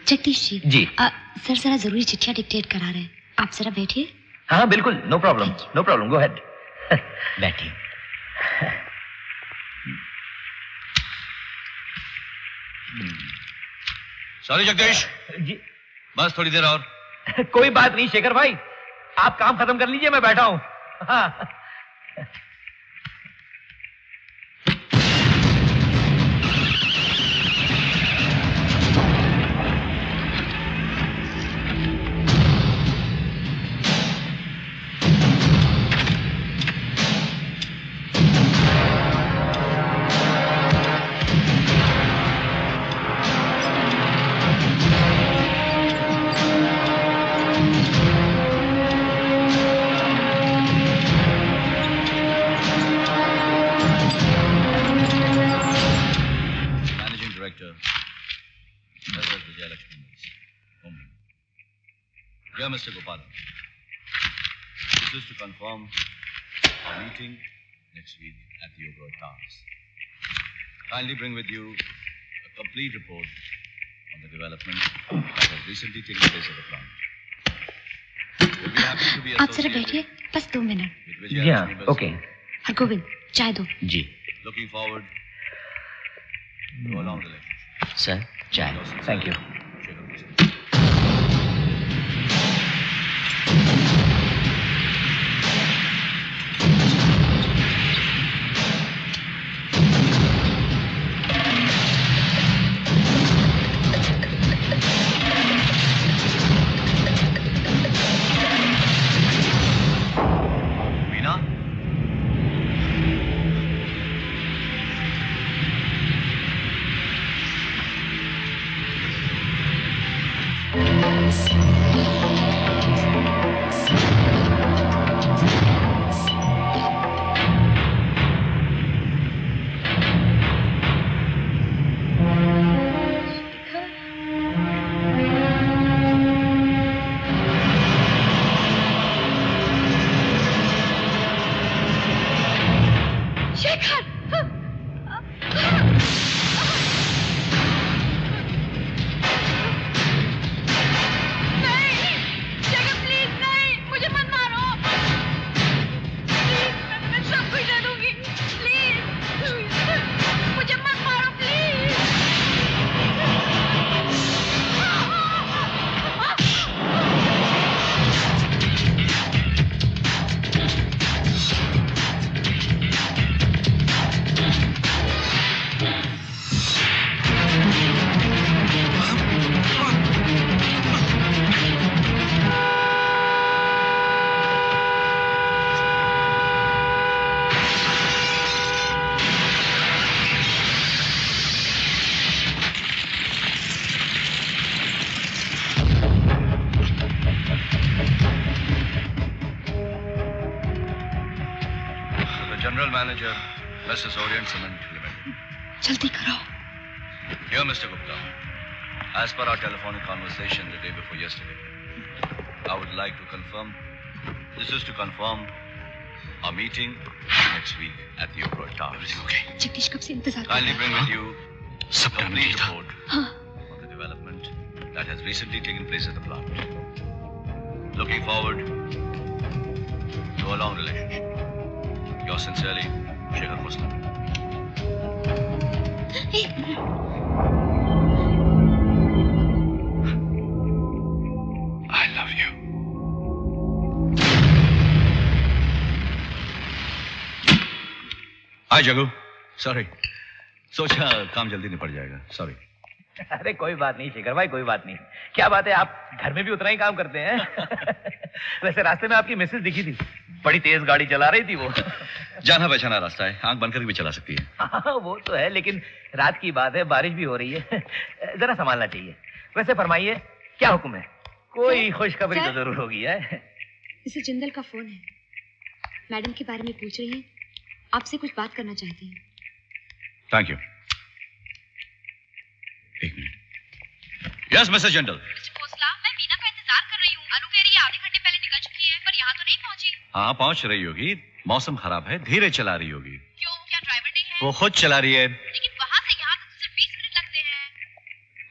जगदीश जी। जी। Sir जरा जरूरी चिट्ठियां डिक्टेट करा रहे हैं, आप जरा बैठिए। हाँ बिल्कुल, no problem, no problem, go ahead. बैठिए। सॉरी जगदीश जी। बस थोड़ी देर और। कोई बात नहीं शेखर भाई, आप काम खत्म कर लीजिए, मैं बैठा हूं। हाँ। Dear Mr. Gopal, this is to confirm our meeting next week at the Oberoi Towers. Kindly bring with you a complete report on the development that has recently taken place at the plant. We'll be happy to be आप जरा बैठिए, बस 2 minute. जी हाँ, okay. Hargovind, चाय दो। जी। Looking forward to a long relationship. Sir, चाय। Thank you. Manager, Mrs. Orient Cement Limited. जल्दी करो। Dear Mr. Gupta, as per our telephonic conversation the day before yesterday, I would like to confirm, this is to confirm our meeting next week at the Oberoi Towers. Okay. Jagdish कब से इंतजार कर रहा है? Kindly bring with you a complete report on the development that has recently taken place at the plant. Looking forward to a long relationship. Yours sincerely, Shekhar Khosla. I love you. Hi, Jagu. Sorry. सोचा काम जल्दी निपट जाएगा. Sorry. अरे कोई बात नहीं शेखर भाई, कोई बात नहीं। क्या बात है, आप घर में भी उतना ही काम करते हैं। वैसे रास्ते में आपकी मिसेस दिखी थी, बड़ी तेज गाड़ी चला रही थी वो। जाना पहचाना रास्ता है, आंख बंद करके भी चला सकती है। हाँ, वो तो है, लेकिन रात की बात है, बारिश भी हो रही है, जरा संभालना चाहिए। वैसे फरमाइए, क्या हुक्म है? कोई खुशखबरी तो जरूर होगी है। इसे जिंदल का फोन है, मैडम के बारे में पूछ रही है, आपसे कुछ बात करना चाहती है। Thank you. एक minute. Yes Mrs Jindal. Mr Khosla, मैं मीना का इंतजार कर रही हूँ। अनु कह रही है आधे घंटे पहले निकल चुकी है, पर यहाँ तो नहीं पहुँची। हाँ पहुँच रही होगी, मौसम खराब है, धीरे चला रही होगी। क्यों, क्या ड्राइवर नहीं है? वो खुद चला रही है। लेकिन वहाँ से यहाँ तक तो सिर्फ 20 मिनट लगते हैं।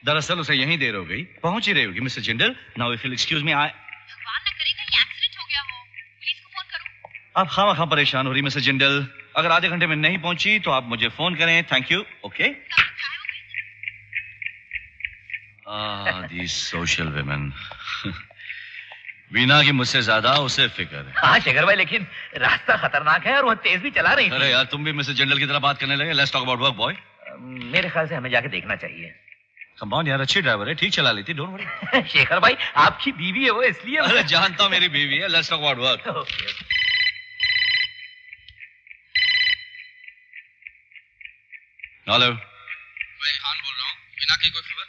दरअसल उसे यहीं देर हो गई, पहुंच ही रही होगी Mr Jindal. Now if you excuse me, I भगवान न करे कहीं एक्सीडेंट हो गया हो, पुलिस को फोन करूं? आप खामा परेशान हो रही मिस्टर जिंदल। अगर आधे घंटे में नहीं पहुंची तो आप मुझे फोन करें। Thank you. Okay. The social women. Veena की मुझसे ज्यादा उसे फिक्र है। हाँ शेखर भाई, लेकिन रास्ता खतरनाक है और वो तेज भी चला रही थी। अरे यार, तुम भी मिस्टर जिंदल की तरह बात करने लगे। Let's talk about work boy. मेरे ख्याल से हमें जाके देखना चाहिए। कम ऑन यार, अच्छी ड्राइवर है, ठीक चला लेती, डोंट वरी। शेखर भाई, आपकी बीवी है वो, इसलिए। अरे जानता हूं मेरी बीवी है। Let's talk about work. Hello, मैं खान बोल रहा हूँ। वीना की कोई खबर?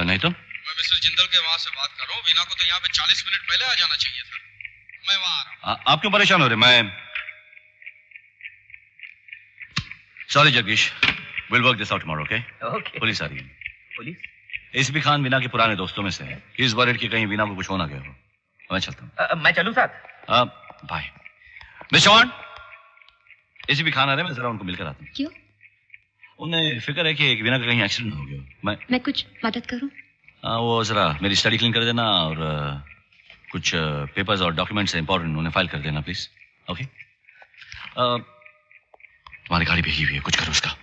नहीं तो मैं मिस्टर जिंदल के वहाँ से बात कर रहा हूँ। वीना को तो यहाँ पे 40 मिनट पहले आ जाना चाहिए था। मैं वहाँ आ रहा हूँ। आप क्यों परेशान हो रहे? मैं sorry Jagdish, will work this out tomorrow. Okay okay. Police आ रही है। पुलिस? एसपी खान वीना के पुराने दोस्तों में से है। ही इज वरीड कि कहीं वीना को कुछ होना गया हो। मैं चलता हूँ। मैं चलूं साथ? Bye. Mr one, SP Khan आ रहे हैं, मैं जरा उनको मिलकर आता हूँ। क्यों? उन्हें फिक्र है कि वीना का कहीं एक्सीडेंट हो गया हो। मैं कुछ मदद करूं? वो जरा मेरी स्टडी क्लीन कर देना और कुछ पेपर्स और डॉक्यूमेंट्स इंपॉर्टेंट उन्हें फाइल कर देना प्लीज। ओके। तुम्हारी गाड़ी भीगी हुई है, कुछ करो उसका।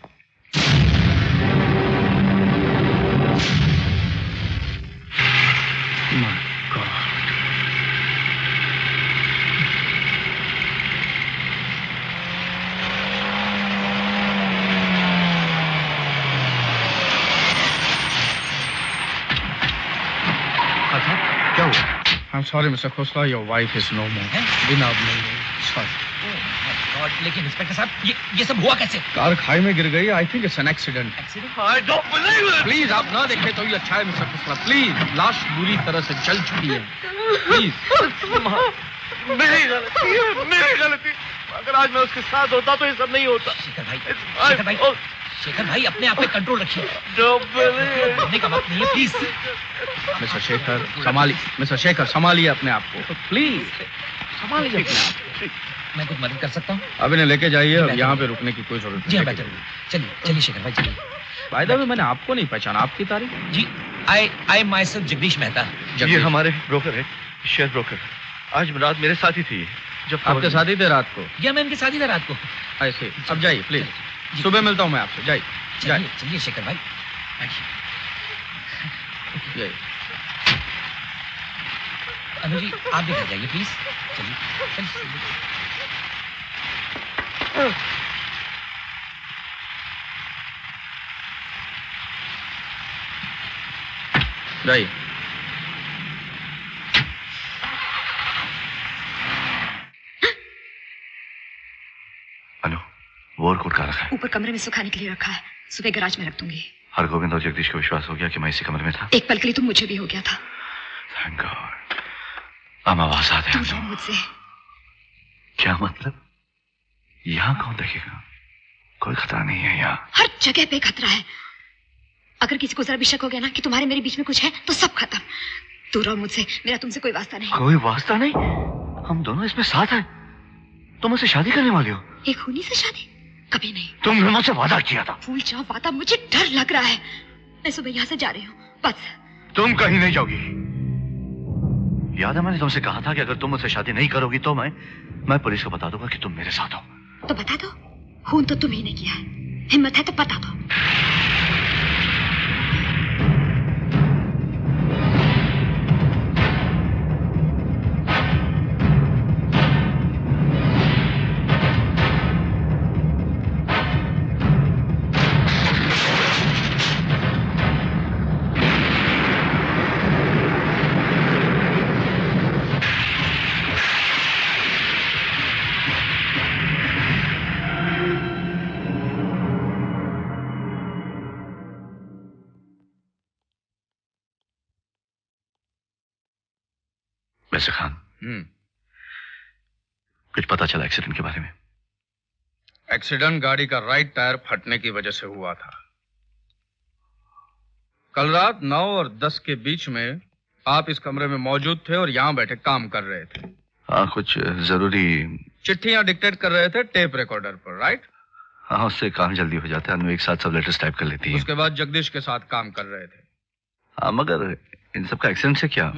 क्या हुआ? I'm sorry, Mr. Khosla, your wife is no more. Veena अब नहीं है। Sorry. लेकिन इंस्पेक्टर साहब, ये सब हुआ कैसे? कार खाई में गिर गई। I think it's an accident. I don't believe it. Please आप ना देखें तो ये अच्छा है मिस्टर खुसला। प्लीज, लाश बुरी तरह से जल चुकी है। प्लीज। मेरी गलती है, मेरी गलती। अगर आज मैं उसके साथ होता तो ये सब नहीं होता। शेखर भाई अपने आप पे कंट्रोल रखिए। बोलने का वक्त नहीं है, प्लीज। मिस्टर शेखर संभालिए। मिस्टर शेखर संभालिए अपने आप को, प्लीज संभालिए अपने आप को। मैं कुछ मदद कर सकता हूँ? अब इन्हें लेके जाइए और यहाँ पे रुकने की कोई जरूरत जी हाँ, नहीं। चलिए चलिए शेखर भाई, चलिए। बाय द वे, मैंने आपको नहीं पहचाना। आपकी तारीफ? जी, आई माई सेल्फ जगदीश मेहता। ये हमारे ब्रोकर है, शेयर ब्रोकर। आज रात मेरे साथ ही थी। जब आपके साथ ही थे रात को? या मैं इनके साथ ही था रात को। ऐसे अब जाइए प्लीज, सुबह मिलता हूँ मैं आपसे। जाइए चलिए चलिए शेखर भाई। जाइए। अनु जी, आप भी घर जाइए प्लीज। चलिए चलिए। जाइए। अनु, वो कोट कहाँ रखा है? ऊपर कमरे में सुखाने के लिए रखा है, सुबह गैराज में रख दूंगी। हरगोविंद और जगदीश को विश्वास हो गया कि मैं इसी कमरे में था। एक पल के लिए तो मुझे भी हो गया था। Thank God. अब आवाज आते हैं। दूर रहो मुझसे। क्या मतलब? यहाँ कौन देखेगा? कोई खतरा नहीं है यहाँ। हर जगह पे खतरा है। अगर किसी को जरा भी शक हो गया ना कि तुम्हारे मेरे बीच में कुछ है तो सब खत्म। दूर रहो मुझसे, मेरा तुमसे कोई वास्ता नहीं। कोई वास्ता नहीं? हम दोनों इसमें साथ हैं। तुम मुझसे शादी करने वाले हो? एक खूनी से शादी? कभी नहीं। तुमने मुझसे वादा किया था। भूल जाओ वादा, मुझे डर लग रहा है। मैं सुबह यहाँ से जा रही हूँ, बस। तुम कहीं नहीं जाओगी। याद है मैंने तुमसे कहा था कि अगर तुम मुझसे शादी नहीं करोगी तो मैं पुलिस को बता दूंगा कि तुम मेरे साथ हो। तो बता दो। खून तो तुम ही ने किया है, हिम्मत है तो बता दो। मिस्टर खान, कुछ पता चला एक्सीडेंट के बारे में? एक्सीडेंट गाड़ी का राइट टायर फटने की वजह से हुआ था। कल रात 9 और 10 के बीच में आप इस कमरे में मौजूद थे और यहाँ बैठे काम कर रहे थे। हाँ, कुछ जरूरी चिट्ठियां डिक्टेट कर रहे थे टेप रिकॉर्डर पर, राइट? हाँ, उससे काम जल्दी हो जाता है। अनु एक साथ सब लेटर्स टाइप कर लेती है। उसके बाद जगदीश के साथ काम कर रहे थे। हाँ, मगर इन सब का एक्सीडेंट से क्या?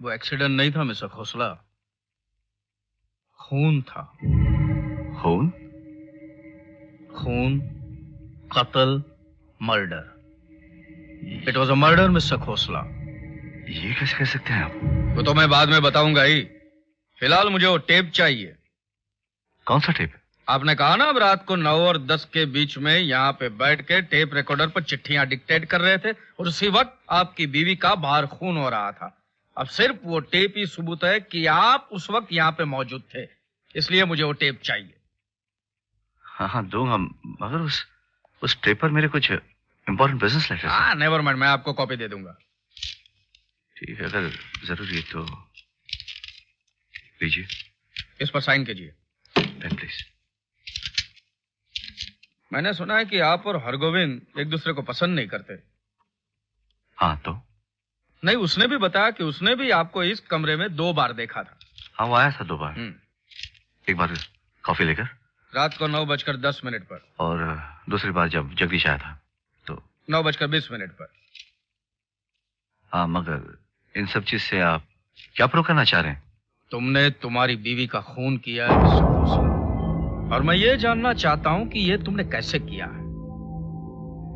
वो एक्सीडेंट नहीं था मिस्टर खोसला, खून था। खून? खून, कत्ल, murder. It was a murder mister Khosla. ये कैसे कह सकते हैं आप? वो तो मैं बाद में बताऊंगा ही। फिलहाल मुझे वो टेप चाहिए। कौन सा टेप? आपने कहा ना अब रात को 9 और 10 के बीच में यहाँ पे बैठ के टेप रिकॉर्डर पर चिट्ठियां डिक्टेट कर रहे थे और उसी वक्त आपकी बीवी का बाहर खून हो रहा था। अब सिर्फ वो टेप ही सबूत है कि आप उस वक्त यहाँ पे मौजूद थे, इसलिए मुझे वो टेप चाहिए। हाँ, दूंगा, मगर उस टेप पर मेरे कुछ इंपॉर्टेंट बिजनेस लेटर्स हैं। हाँ, नेवर माइंड, मैं आपको कॉपी दे दूंगा। ठीक है, अगर जरूरी है तो लीजिए। इस पर साइन कीजिए। Pen please. मैंने सुना है कि आप और हरगोविंद एक दूसरे को पसंद नहीं करते। हाँ, तो? नहीं, उसने भी बताया कि उसने भी आपको इस कमरे में 2 बार देखा था। हाँ, वो आया था 2 बार। एक बार कॉफी लेकर, रात को 9:10 पर, और दूसरी बार जब जगदीश आया था तो 9:20 पर। हाँ, मगर इन सब चीज से आप क्या प्रूव करना चाह रहे हैं? तुमने तुम्हारी बीवी का खून किया है मिस्टर खोसला, और मैं ये जानना चाहता हूं कि ये तुमने कैसे किया है।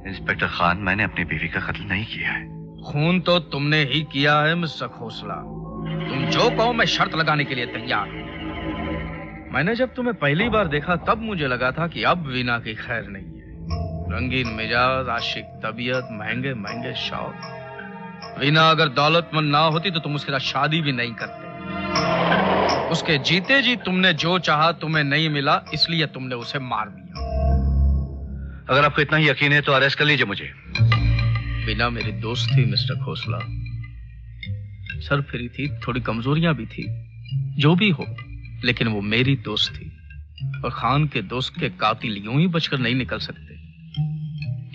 इंस्पेक्टर खान, मैंने अपनी बीवी का कत्ल नहीं किया है। खून तो तुमने ही किया है मिस्टर खोसला। तुम जो कहो मैं शर्त लगाने के लिए तैयार हूं। मैंने जब तुम्हें पहली बार देखा तब मुझे लगा था कि अब वीना की खैर नहीं है। रंगीन मिजाज, आशिक तबीयत, महंगे महंगे शौक। वीना अगर दौलतमंद ना होती तो तुम उसके साथ शादी भी नहीं करते। उसके जीते जी तुमने जो चाहा तुम्हें नहीं मिला, इसलिए तुमने उसे मार दिया। अगर आपको इतना ही यकीन है तो अरेस्ट कर लीजिए मुझे। वीना मेरी दोस्त थी मिस्टर खोसला। सरफिरी थी, थोड़ी कमजोरियां भी थी, जो भी हो, लेकिन वो मेरी दोस्त थी। और खान के दोस्त के कातिल यूं ही बचकर नहीं निकल सकते।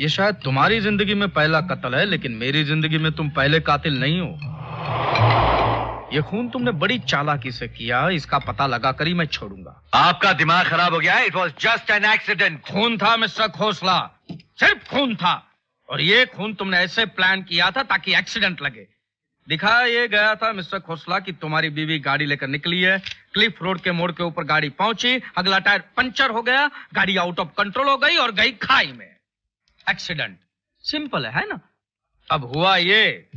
ये शायद तुम्हारी जिंदगी में पहला कत्ल है, लेकिन मेरी जिंदगी में तुम पहले कातिल नहीं हो। ये खून तुमने बड़ी चालाकी से किया, इसका पता लगा कर ही मैं छोड़ूंगा। आपका दिमाग खराब हो गया है। It was just an accident. खून था मिस्टर खोसला, सिर्फ खून था। और ये खून तुमने ऐसे प्लान किया था ताकि एक्सीडेंट लगे। दिखाया ये गया था मिस्टर खोसला कि तुम्हारी बीवी गाड़ी लेकर निकली है, क्लिफ रोड के मोड़ के ऊपर गाड़ी पहुंची, अगला टायर पंचर हो गया, गाड़ी आउट ऑफ कंट्रोल हो गई और गई खाई में। एक्सीडेंट सिंपल है ना? अब हुआ ये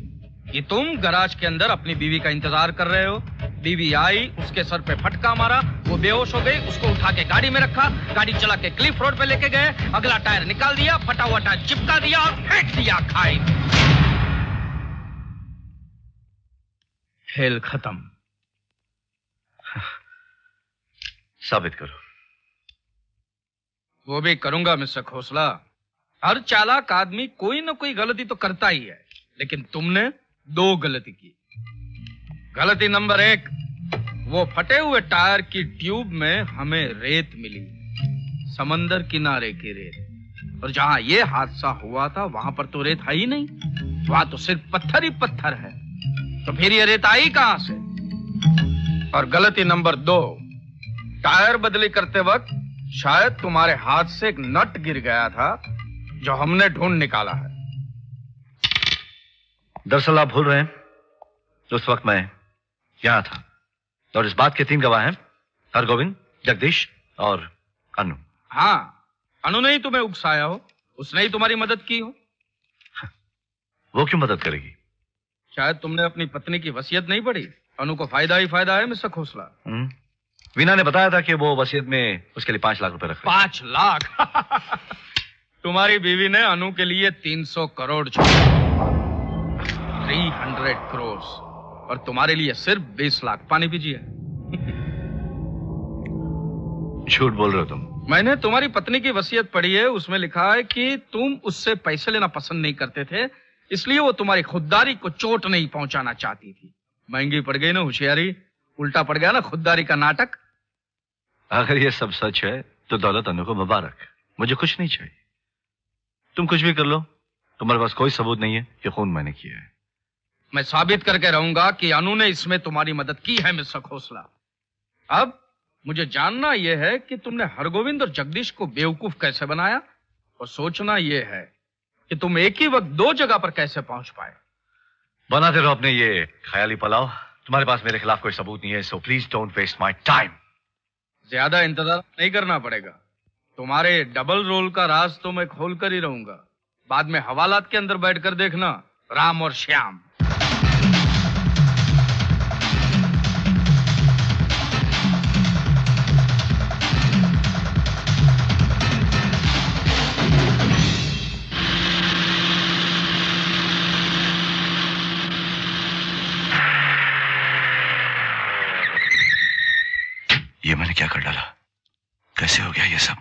कि तुम गराज के अंदर अपनी बीवी का इंतजार कर रहे हो। बीवी आई, उसके सर पे फटका मारा, वो बेहोश हो गई, उसको उठा के गाड़ी में रखा, गाड़ी चला के क्लिफ रोड पे लेके गए, अगला टायर निकाल दिया, फटा हुआ टायर चिपका दिया और फेंक दिया खाई में। खेल खत्म। साबित करो। वो भी करूंगा मिस्टर खोसला। हर चालाक आदमी कोई ना कोई गलती तो करता ही है, लेकिन तुमने 2 गलती की। गलती नंबर 1, वो फटे हुए टायर की ट्यूब में हमें रेत मिली, समंदर किनारे की रेत। और जहां ये हादसा हुआ था वहां पर तो रेत है ही नहीं, वहां तो सिर्फ पत्थर ही पत्थर है। तो फिर ये रेत आई कहां से? और गलती नंबर 2, टायर बदली करते वक्त शायद तुम्हारे हाथ से एक नट गिर गया था जो हमने ढूंढ निकाला है। दरअसल आप भूल रहे हैं, उस वक्त मैं यहां था और इस बात के 3 गवाह हैं, हरगोविंद, जगदीश और अनु। हाँ, अनु ने ही तुम्हें उकसाया हो, उसने ही तुम्हारी मदद की हो। वो क्यों मदद करेगी? शायद तुमने अपनी पत्नी की वसीयत नहीं पढ़ी। अनु को फायदा ही फायदा है मिस्टर खोसला। वीना ने बताया था कि वो वसीयत में उसके लिए 5 लाख रुपए रख रहे हैं। 5 लाख? तुम्हारी बीवी ने अनु के लिए 300 करोड़ छोड़े, 300 करोड़, और तुम्हारे लिए सिर्फ 20 लाख। पानी पीजिए। झूठ बोल रहे हो तुम। मैंने तुम्हारी पत्नी की वसीयत पढ़ी है, उसमें लिखा है कि तुम उससे पैसे लेना पसंद नहीं करते थे, इसलिए वो तुम्हारी खुददारी को चोट नहीं पहुंचाना चाहती थी। महंगी पड़ गई ना होशियारी, उल्टा पड़ गया ना खुददारी का नाटक। अगर ये सब सच है तो दौलत अनु को मुबारक, मुझे कुछ नहीं चाहिए। तुम कुछ भी कर लो, तुम्हारे पास कोई सबूत नहीं है कि खून मैंने किया है। मैं साबित करके रहूंगा कि अनु ने इसमें तुम्हारी मदद की है मिस्टर खोसला। अब मुझे जानना यह है कि तुमने हरगोविंद और जगदीश को बेवकूफ कैसे बनाया, और सोचना यह है कि तुम एक ही वक्त दो जगह पर कैसे पहुंच पाए। बनाते रहो अपने ये ख्याली पलाव। तुम्हारे पास मेरे खिलाफ कोई सबूत नहीं है, so please don't waste my time. ज्यादा इंतजार नहीं करना पड़ेगा। तुम्हारे डबल रोल का राज तो मैं खोल कर ही रहूंगा। बाद में हवालात के अंदर बैठकर देखना, राम और श्याम। ये मैंने क्या कर डाला? कैसे हो गया ये सब?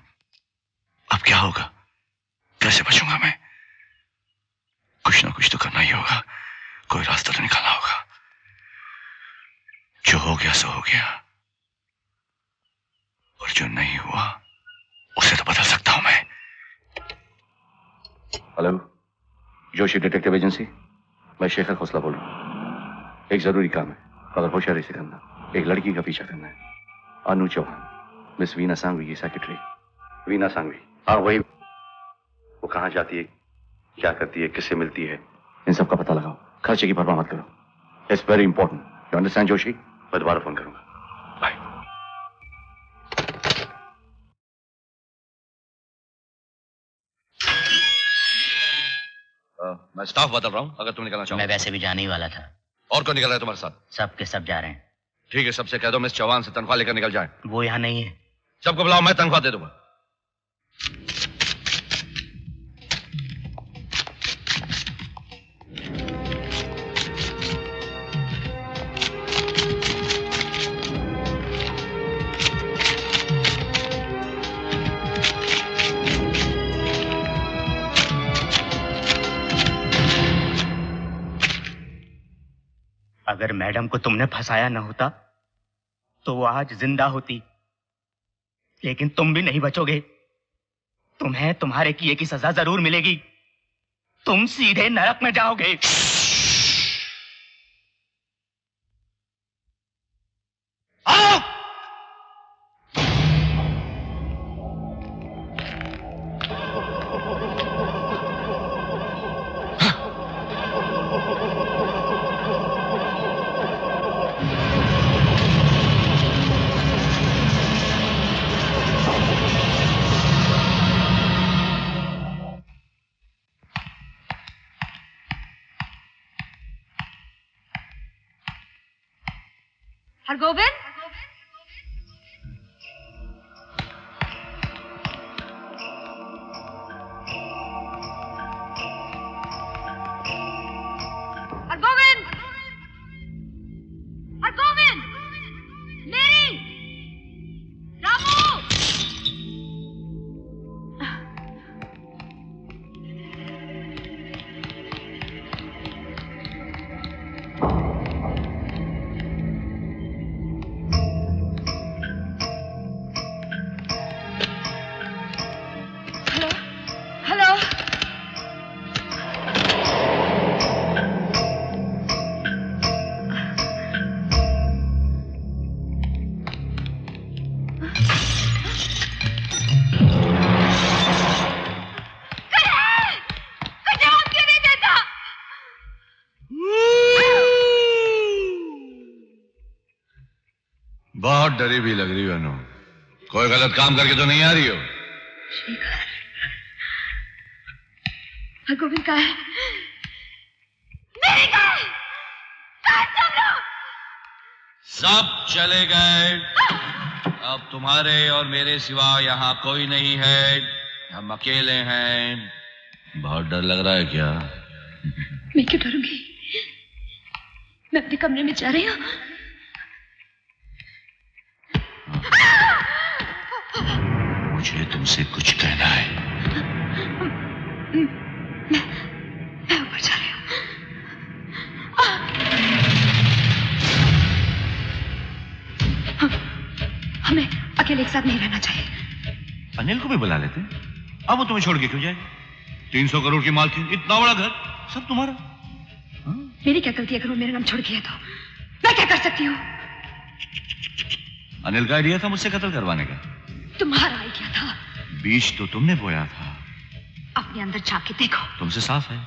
अब क्या होगा? कैसे बचूंगा मैं? कुछ ना कुछ तो करना ही होगा, कोई रास्ता तो निकालना होगा। जो हो गया सो हो गया, और जो नहीं हुआ उसे तो बदल सकता हूं मैं। हेलो, जोशी डिटेक्टिव एजेंसी, मैं शेखर खोसला बोल रहा हूं। एक जरूरी काम है, मगर होशियारी से करना। एक लड़की का पीछा करना है, अनु चौहान, मिस वीना सांघवी की सेक्रेटरी। वीना सांघवी, हाँ वही। वो कहाँ जाती है, क्या करती है, किससे मिलती है, इन सब का पता लगाओ। खर्चे की परवाह मत करो। It's very important, you understand Joshi? मैं दोबारा फोन करूंगा। बाय। मैं स्टाफ बदल रहा हूं, अगर तुम निकलना चाहो। मैं वैसे भी जाने ही वाला था। और कौन निकल रहा है तुम्हारे साथ? सब के सब जा रहे हैं। ठीक है, सबसे कह दो मिस चौहान से तनख्वाह लेकर निकल जाए। वो यहाँ नहीं है। सबको बुलाओ, मैं तनख्वाह दे दूंगा। अगर मैडम को तुमने फंसाया न होता तो वो आज जिंदा होती, लेकिन तुम भी नहीं बचोगे। तुम्हें तुम्हारे किए की सजा जरूर मिलेगी। तुम सीधे नरक में जाओगे। हरगोविंद, हरगोविंद, हरगोविंद, मेरी, रामू। बहुत डरी भी लग रही हो अनु। कोई गलत काम करके तो नहीं आ रही हो? हरगोविंद कहाँ है? मेरी कहाँ है? सब लोग? सब चले गए। अब तुम्हारे और मेरे सिवा यहाँ कोई नहीं है। हम अकेले हैं। बहुत डर लग रहा है क्या? मैं क्यों डरूंगी? मैं अपने कमरे में जा रही हूँ। मुझे तुमसे कुछ कहना है। मैं ऊपर जा रही हूँ। हमें अकेले एक साथ नहीं रहना चाहिए। अनिल को भी बुला लेते। अब वो तुम्हें छोड़ के क्यों जाएगी? 300 करोड़ की मालकिन, इतना बड़ा घर, सब तुम्हारा। मेरी क्या गलती? अगर वो मेरा नाम छोड़ गया तो मैं क्या कर सकती हूँ? अनिल का आइडिया था मुझसे कत्ल करवाने का? तुम्हारा आइडिया था। बीज तो तुमने बोया था। अपने अंदर झांक के देखो। तुमसे साफ है।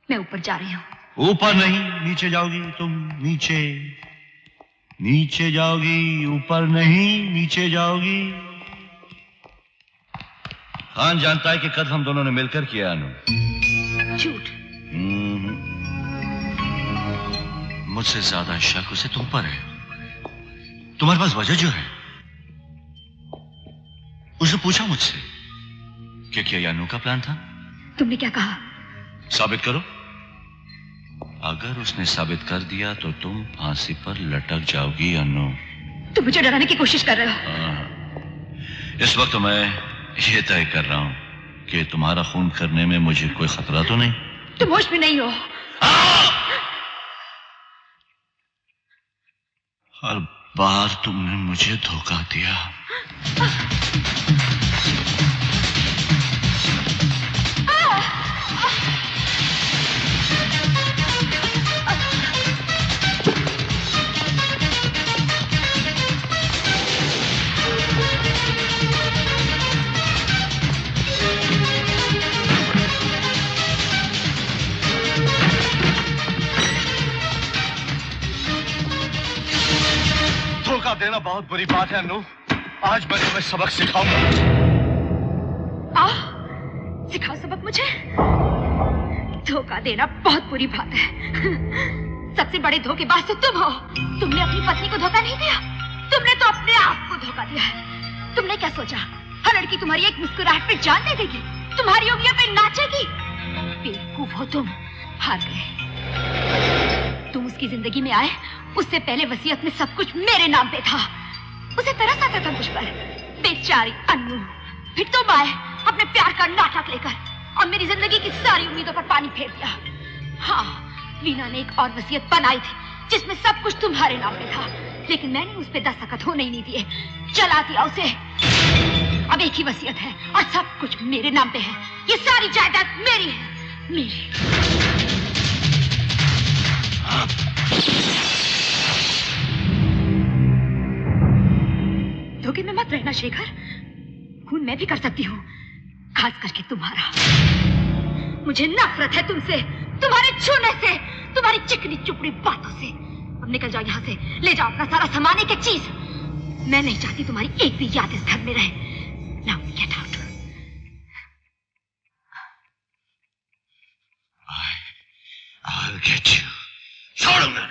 मैं ऊपर जा रही हूँ। ऊपर नहीं, नीचे जाओगी तुम। नीचे नीचे जाओगी, ऊपर नहीं, नीचे जाओगी। खान जानता है कि कत्ल हम दोनों ने मिलकर किया अनु। झूठ। मुझसे ज्यादा शक उसे तुम पर है। तुम्हारे पास वजह जो है। उसने पूछा मुझसे कि क्या यह अनु का प्लान था? तुमने क्या कहा? साबित करो। अगर उसने साबित कर दिया तो तुम फांसी पर लटक जाओगी अनु। तुम मुझे डराने की कोशिश कर रहे हो। इस वक्त मैं ये तय कर रहा हूं कि तुम्हारा खून करने में मुझे कोई खतरा तो नहीं। तुम होश में नहीं हो। हर बार तुमने मुझे धोखा दिया। धोखा देना बहुत बुरी बात है अनु। आज मैं तुम्हें सबक सिखाऊंगा। सिखाओ सबक मुझे। धोखा देना बहुत बुरी बात है। सबसे बड़े धोखेबाज तो तुम हो। तुमने अपनी पत्नी को धोखा नहीं दिया, तुमने तो अपने आप को धोखा दिया है। तुमने क्या सोचा हर लड़की तुम्हारी एक मुस्कुराहट पे जान दे देगी, तुम्हारी उंगलियों पे नाचेगी? बेवकूफ हो तुम, हार गए। तुम उसकी जिंदगी में आए उससे पहले वसीयत में सब कुछ मेरे नाम पे था। उसे तरस आता था मुझ पर। बेचारी अनु। फिर तुम आए अपने प्यार का नाटक लेकर और मेरी जिंदगी की सारी उम्मीदों पर पानी फेर दिया। हाँ, वीना ने एक और वसीयत बनाई थी जिसमें सब कुछ तुम्हारे नाम पे था, लेकिन मैंने उस पे दस्तखत होने ही नहीं दिए। जला दिया उसे। अब एक ही वसीयत है और सब कुछ मेरे नाम पे है। ये सारी जायदाद मेरी है, मेरी। धोखे में मत रहना शेखर। खून मैं भी कर सकती हूँ, खास करके तुम्हारा। मुझे नफरत है तुमसे, तुम्हारे छूने से, तुम्हारी चिकनी चुपड़ी बातों से। अब निकल जाओ यहाँ से, ले जाओ अपना सारा सामान, एक एक चीज। मैं नहीं चाहती तुम्हारी एक भी याद इस घर में रहे। Now get out. I'll get you. छोड़ूंगा।